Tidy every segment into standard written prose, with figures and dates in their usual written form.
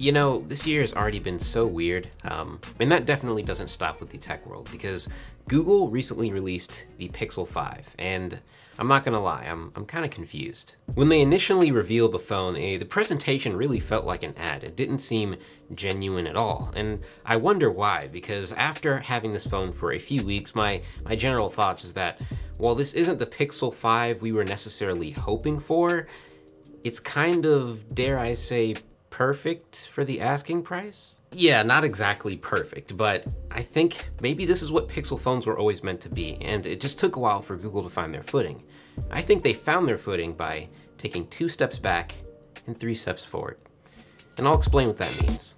You know, this year has already been so weird, and that definitely doesn't stop with the tech world, because Google recently released the Pixel 5, and I'm not gonna lie, I'm kind of confused. When they initially revealed the phone, the presentation really felt like an ad. It didn't seem genuine at all, and I wonder why, because after having this phone for a few weeks, my general thoughts is that while this isn't the Pixel 5 we were necessarily hoping for, it's kind of, dare I say, perfect for the asking price? Yeah, not exactly perfect, but I think maybe this is what Pixel phones were always meant to be, and it just took a while for Google to find their footing. I think they found their footing by taking 2 steps back and 3 steps forward. And I'll explain what that means.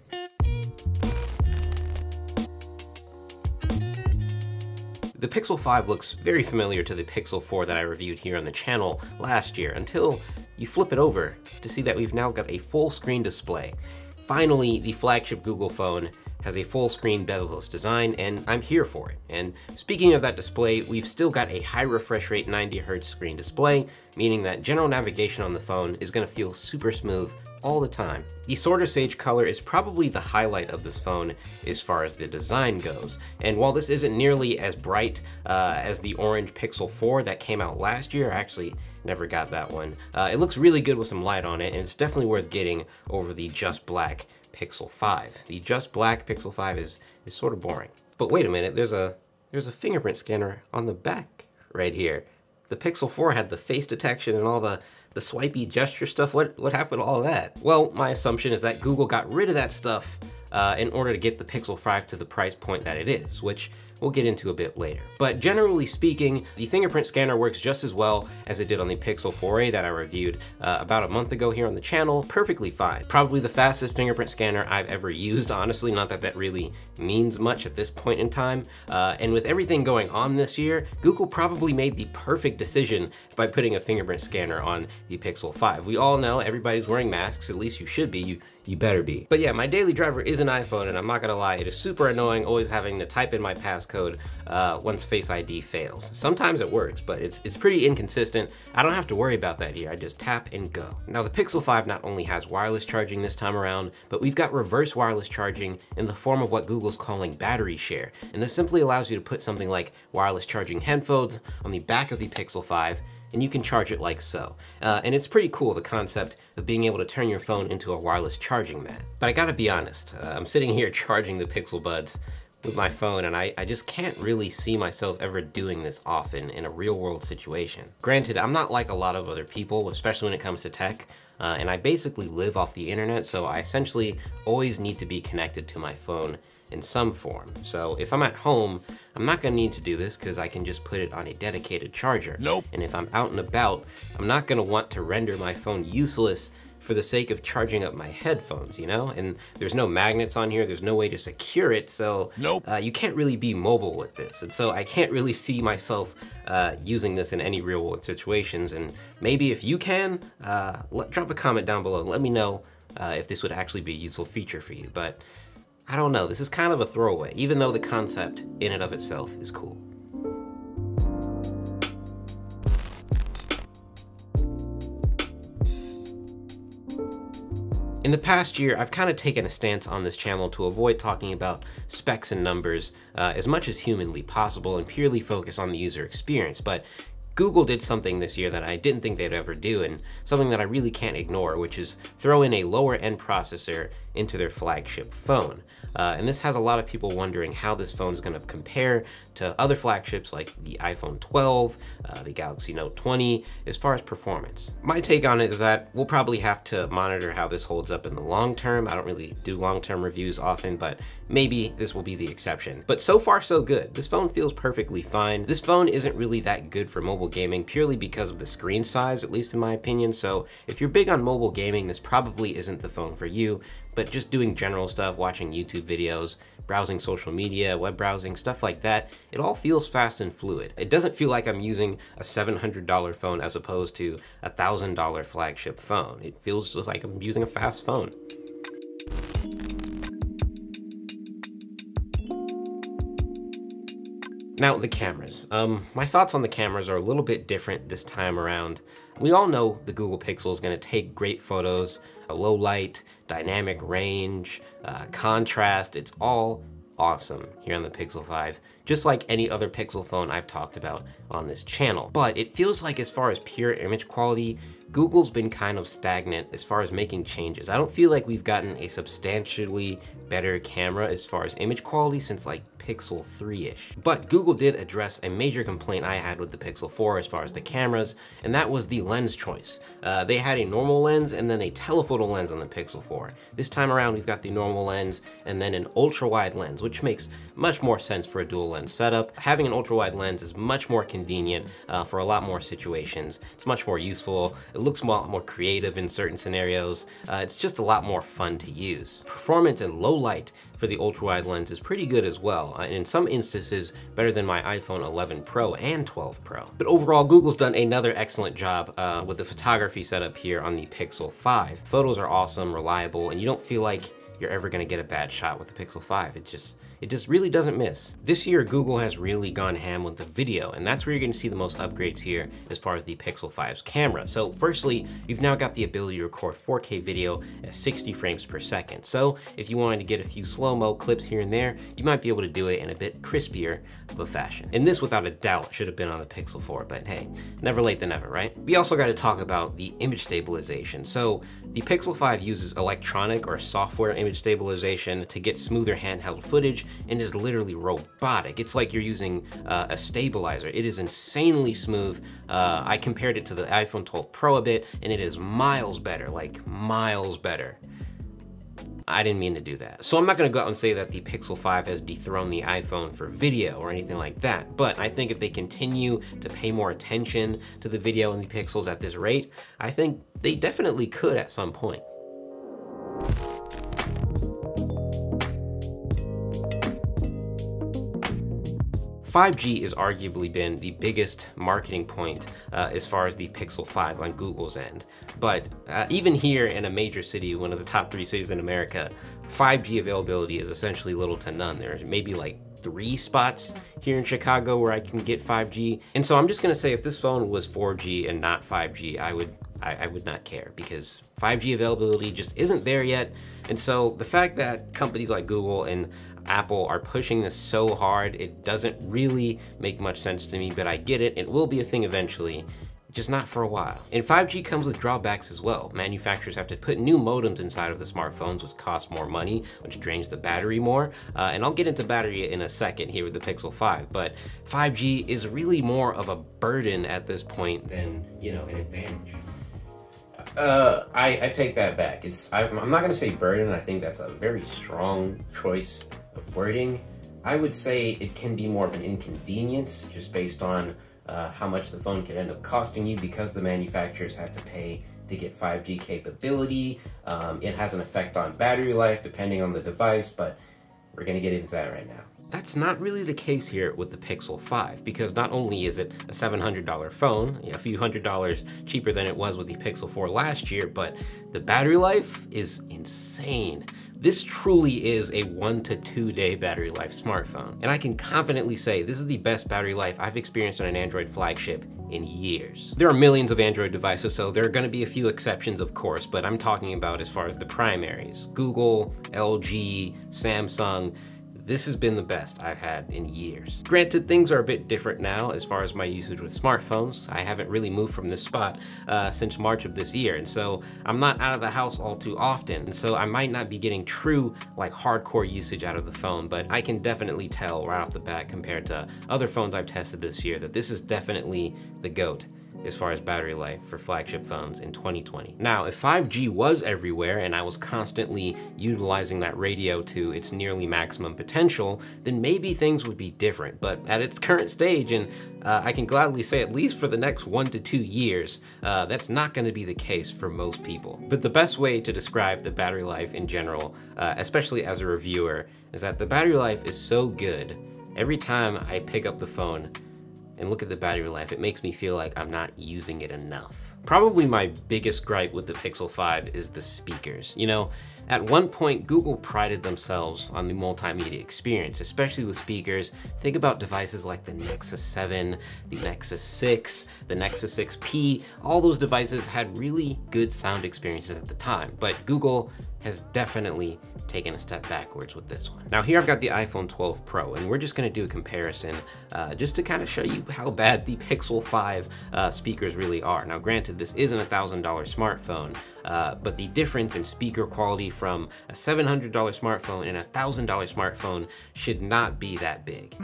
The Pixel 5 looks very familiar to the Pixel 4 that I reviewed here on the channel last year, until you flip it over to see that we've now got a full screen display. Finally, the flagship Google phone has a full screen bezel-less design, and I'm here for it. And speaking of that display, we've still got a high refresh rate 90Hz screen display, meaning that general navigation on the phone is gonna feel super smooth all the time. The Sorter Sage color is probably the highlight of this phone as far as the design goes. And while this isn't nearly as bright as the orange Pixel 4 that came out last year, I actually never got that one. It looks really good with some light on it, and it's definitely worth getting over the just black Pixel 5. The just black Pixel 5 is sort of boring. But wait a minute, there's a fingerprint scanner on the back right here. The Pixel 4 had the face detection and all the swipey gesture stuff. What happened to all of that? Well, my assumption is that Google got rid of that stuff in order to get the Pixel 5 to the price point that it is, which we'll get into a bit later. But generally speaking, the fingerprint scanner works just as well as it did on the Pixel 4a that I reviewed about a month ago here on the channel. Perfectly fine. Probably the fastest fingerprint scanner I've ever used, honestly, not that that really means much at this point in time. And with everything going on this year, Google probably made the perfect decision by putting a fingerprint scanner on the Pixel 5. We all know everybody's wearing masks, at least you should be. You better be. But yeah, my daily driver is an iPhone, and I'm not gonna lie, it is super annoying always having to type in my passcode once Face ID fails. Sometimes it works, but it's pretty inconsistent. I don't have to worry about that here. I just tap and go. Now the Pixel 5 not only has wireless charging this time around, but we've got reverse wireless charging in the form of what Google's calling battery share. And this simply allows you to put something like wireless charging headphones on the back of the Pixel 5, and you can charge it like so. And it's pretty cool, the concept of being able to turn your phone into a wireless charging mat. But I gotta be honest, I'm sitting here charging the Pixel Buds with my phone, and I just can't really see myself ever doing this often in a real world situation. Granted, I'm not like a lot of other people, especially when it comes to tech, and I basically live off the internet, so I essentially always need to be connected to my phone in some form. So if I'm at home, I'm not gonna need to do this because I can just put it on a dedicated charger. Nope. And if I'm out and about, I'm not gonna want to render my phone useless for the sake of charging up my headphones, you know? And there's no magnets on here, there's no way to secure it, so nope. You can't really be mobile with this. And so I can't really see myself using this in any real world situations. And maybe if you can, drop a comment down below and let me know if this would actually be a useful feature for you. But I don't know, this is kind of a throwaway, even though the concept in and of itself is cool. In the past year, I've kind of taken a stance on this channel to avoid talking about specs and numbers as much as humanly possible and purely focus on the user experience. But Google did something this year that I didn't think they'd ever do, and something that I really can't ignore, which is throw in a lower end processor into their flagship phone. And this has a lot of people wondering how this phone is going to compare to other flagships like the iPhone 12, the Galaxy Note 20, as far as performance. My take on it is that we'll probably have to monitor how this holds up in the long term. I don't really do long-term reviews often, but maybe this will be the exception. But so far so good. This phone feels perfectly fine. This phone isn't really that good for mobile gaming purely because of the screen size, at least in my opinion. So if you're big on mobile gaming, this probably isn't the phone for you. But just doing general stuff, watching YouTube videos, browsing social media, web browsing, stuff like that, it all feels fast and fluid. It doesn't feel like I'm using a $700 phone as opposed to a $1,000 flagship phone. It feels just like I'm using a fast phone. Now, the cameras. My thoughts on the cameras are a little bit different this time around. We all know the Google Pixel is going to take great photos, a low light, dynamic range, contrast. It's all awesome here on the Pixel 5, just like any other Pixel phone I've talked about on this channel. But it feels like as far as pure image quality, Google's been kind of stagnant as far as making changes. I don't feel like we've gotten a substantially better camera as far as image quality since like Pixel 3-ish. But Google did address a major complaint I had with the Pixel 4 as far as the cameras, and that was the lens choice. They had a normal lens and then a telephoto lens on the Pixel 4. This time around we've got the normal lens and then an ultra-wide lens, which makes much more sense for a dual lens setup. Having an ultra-wide lens is much more convenient for a lot more situations. It's much more useful. It looks a lot more creative in certain scenarios. It's just a lot more fun to use. Performance and low light for the ultra-wide lens is pretty good as well, and in some instances better than my iPhone 11 Pro and 12 Pro. But overall, Google's done another excellent job with the photography setup here on the Pixel 5. Photos are awesome, reliable, and you don't feel like you're ever gonna get a bad shot with the Pixel 5. It just really doesn't miss. This year, Google has really gone ham with the video, and that's where you're gonna see the most upgrades here as far as the Pixel 5's camera. So firstly, you've now got the ability to record 4K video at 60 frames per second. So if you wanted to get a few slow-mo clips here and there, you might be able to do it in a bit crispier of a fashion. And this, without a doubt, should have been on the Pixel 4, but hey, never late than never, right? We also gotta talk about the image stabilization. So the Pixel 5 uses electronic or software image stabilization to get smoother handheld footage and is literally robotic. It's like you're using a stabilizer. It is insanely smooth. I compared it to the iPhone 12 Pro a bit, and it is miles better, like miles better. I didn't mean to do that. So I'm not gonna go out and say that the Pixel 5 has dethroned the iPhone for video or anything like that, but I think if they continue to pay more attention to the video and the pixels at this rate, I think they definitely could at some point. 5G has arguably been the biggest marketing point as far as the Pixel 5 on Google's end. But even here in a major city, one of the top 3 cities in America, 5G availability is essentially little to none. There's maybe like 3 spots here in Chicago where I can get 5G. And so I'm just gonna say if this phone was 4G and not 5G, I would not care, because 5G availability just isn't there yet. And so the fact that companies like Google and Apple are pushing this so hard, it doesn't really make much sense to me, but I get it. It will be a thing eventually, just not for a while. And 5G comes with drawbacks as well. Manufacturers have to put new modems inside of the smartphones, which costs more money, which drains the battery more. And I'll get into battery in a second here with the Pixel 5, but 5G is really more of a burden at this point than, you know, an advantage. I take that back. I'm not gonna say burden. I think that's a very strong choice of wording. I would say it can be more of an inconvenience just based on how much the phone can end up costing you, because the manufacturers have to pay to get 5G capability. It has an effect on battery life depending on the device, but we're gonna get into that right now. That's not really the case here with the Pixel 5, because not only is it a $700 phone, a few $100s cheaper than it was with the Pixel 4 last year, but the battery life is insane. This truly is a 1 to 2 day battery life smartphone. And I can confidently say this is the best battery life I've experienced on an Android flagship in years. There are millions of Android devices, so there are gonna be a few exceptions, of course, but I'm talking about as far as the primaries. Google, LG, Samsung. This has been the best I've had in years. Granted, things are a bit different now as far as my usage with smartphones. I haven't really moved from this spot since March of this year, and so I'm not out of the house all too often, and so I might not be getting true, like, hardcore usage out of the phone, but I can definitely tell right off the bat compared to other phones I've tested this year that this is definitely the GOAT as far as battery life for flagship phones in 2020. Now, if 5G was everywhere and I was constantly utilizing that radio to its nearly maximum potential, then maybe things would be different. But at its current stage, and I can gladly say at least for the next 1 to 2 years, that's not gonna be the case for most people. But the best way to describe the battery life in general, especially as a reviewer, is that the battery life is so good. Every time I pick up the phone and look at the battery life, it makes me feel like I'm not using it enough. Probably my biggest gripe with the Pixel 5 is the speakers. You know, at one point, Google prided themselves on the multimedia experience, especially with speakers. Think about devices like the Nexus 7, the Nexus 6, the Nexus 6P. All those devices had really good sound experiences at the time, but Google has definitely taken a step backwards with this one. Now here I've got the iPhone 12 Pro, and we're just gonna do a comparison just to kind of show you how bad the Pixel 5 speakers really are. Now granted, this isn't a $1,000 smartphone, but the difference in speaker quality from a $700 smartphone and a $1,000 smartphone should not be that big.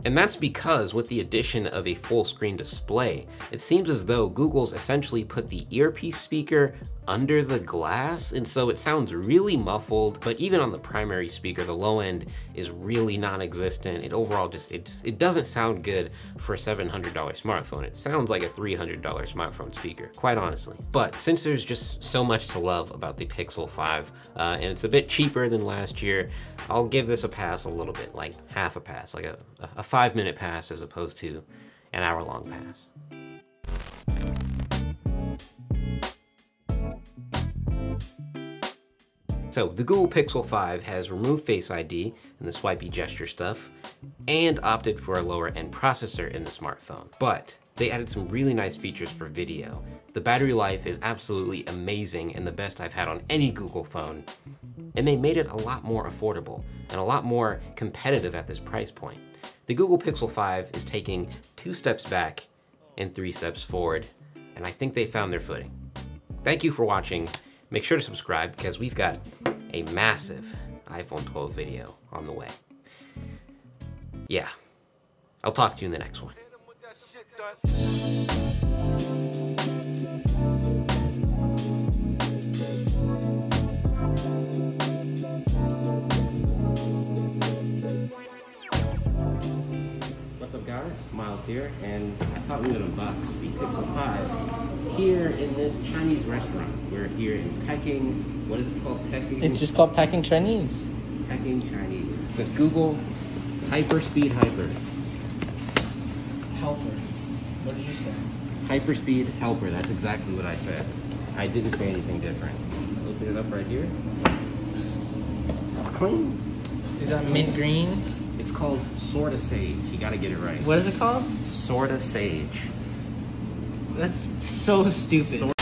And that's because with the addition of a full screen display, it seems as though Google's essentially put the earpiece speaker under the glass, and so it sounds really muffled, but even on the primary speaker, the low end is really non-existent. It overall just, it doesn't sound good for a $700 smartphone. It sounds like a $300 smartphone speaker, quite honestly. But since there's just so much to love about the Pixel 5, and it's a bit cheaper than last year, I'll give this a pass a little bit, like half a pass, like a 5-minute pass as opposed to an hour-long pass. So the Google Pixel 5 has removed Face ID and the swipey gesture stuff, and opted for a lower end processor in the smartphone. But they added some really nice features for video. The battery life is absolutely amazing and the best I've had on any Google phone. And they made it a lot more affordable and a lot more competitive at this price point. The Google Pixel 5 is taking 2 steps back and 3 steps forward, and I think they found their footing. Thank you for watching. Make sure to subscribe because we've got a massive iPhone 12 video on the way. Yeah, I'll talk to you in the next one. What's up guys, Miles here, and I thought we would unbox the Pixel 5 here in this Chinese restaurant. We're here in Peking. What is it called? Peking? It's just called Peking Chinese. Peking Chinese. The Google Hyperspeed Hyper. Helper. What did you say? Hyperspeed Helper, that's exactly what I said. I didn't say anything different. Open it up right here. It's clean. Is that mint green? It's called Sorta Sage. You gotta get it right. What is it called? Sorta Sage. That's so stupid.